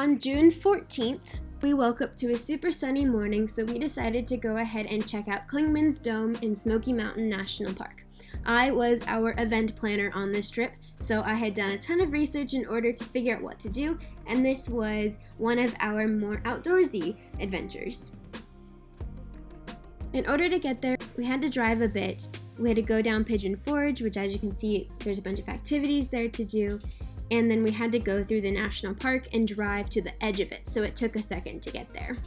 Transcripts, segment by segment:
On June 14th, we woke up to a super sunny morning, so we decided to go ahead and check out Clingman's Dome in Smoky Mountain National Park. I was our event planner on this trip, so I had done a ton of research in order to figure out what to do, and this was one of our more outdoorsy adventures. In order to get there, we had to drive a bit. We had to go down Pigeon Forge, which, as you can see, there's a bunch of activities there to do. And then we had to go through the national park and drive to the edge of it, so it took a second to get there.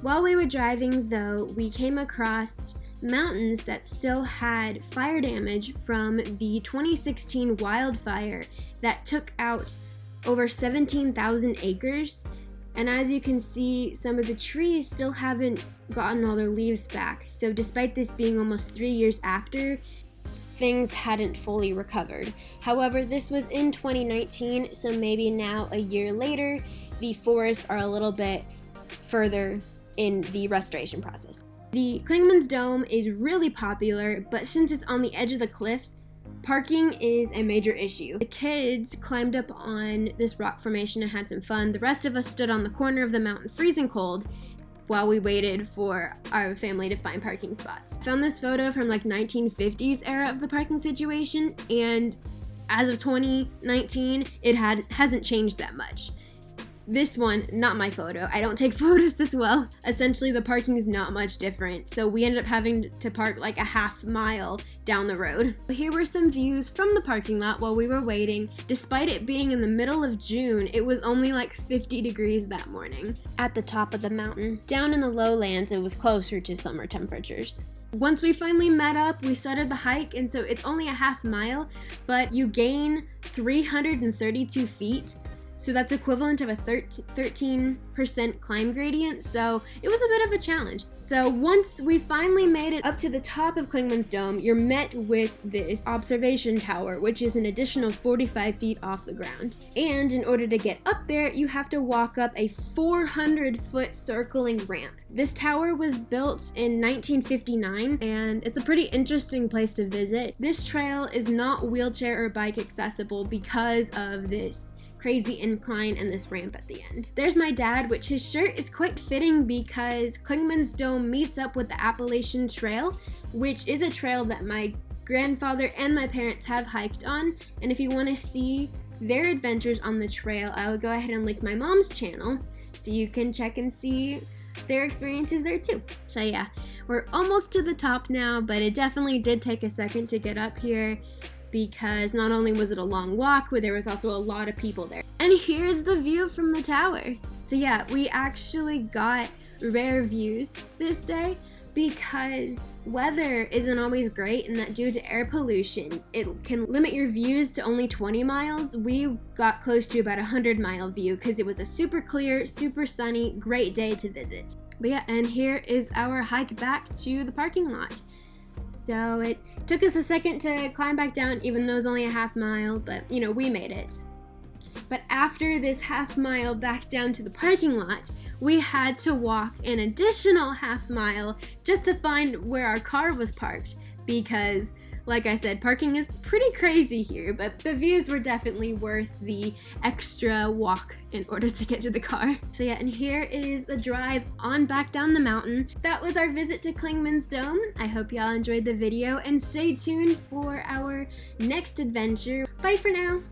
While we were driving, though, we came across mountains that still had fire damage from the 2016 wildfire that took out over 17,000 acres. And as you can see, some of the trees still haven't gotten all their leaves back. So despite this being almost 3 years after, things hadn't fully recovered. However, this was in 2019, so maybe now a year later, the forests are a little bit further in the restoration process. The Clingman's Dome is really popular, but since it's on the edge of the cliff, parking is a major issue. The kids climbed up on this rock formation and had some fun. The rest of us stood on the corner of the mountain freezing cold while we waited for our family to find parking spots. Found this photo from like 1950s era of the parking situation, and as of 2019, it hasn't changed that much. This one, not my photo. I don't take photos this well. Essentially, the parking is not much different, so we ended up having to park like a half mile down the road. Here were some views from the parking lot while we were waiting. Despite it being in the middle of June, it was only like 50 degrees that morning at the top of the mountain. Down in the lowlands, it was closer to summer temperatures. Once we finally met up, we started the hike, and so it's only a half mile, but you gain 332 feet. So that's equivalent of a 13% climb gradient, so it was a bit of a challenge. So once we finally made it up to the top of Clingman's Dome, you're met with this observation tower, which is an additional 45 feet off the ground. And in order to get up there, you have to walk up a 400-foot circling ramp. This tower was built in 1959, and it's a pretty interesting place to visit. This trail is not wheelchair or bike accessible because of this crazy incline and this ramp at the end. There's my dad, which his shirt is quite fitting because Clingman's Dome meets up with the Appalachian Trail, which is a trail that my grandfather and my parents have hiked on. And if you want to see their adventures on the trail, I will go ahead and link my mom's channel so you can check and see their experiences there too. So yeah, we're almost to the top now, but it definitely did take a second to get up here, because not only was it a long walk, but there was also a lot of people there. And here's the view from the tower. So yeah, we actually got rare views this day because weather isn't always great, and that due to air pollution, it can limit your views to only 20 miles. We got close to about a 100-mile view because it was a super clear, super sunny, great day to visit. But yeah, and here is our hike back to the parking lot. So it took us a second to climb back down, even though it was only a half mile, but you know, we made it. But after this half mile back down to the parking lot, we had to walk an additional half mile just to find where our car was parked, because like I said, parking is pretty crazy here, but the views were definitely worth the extra walk in order to get to the car. So yeah, and here is the drive on back down the mountain. That was our visit to Clingman's Dome. I hope y'all enjoyed the video, and stay tuned for our next adventure. Bye for now.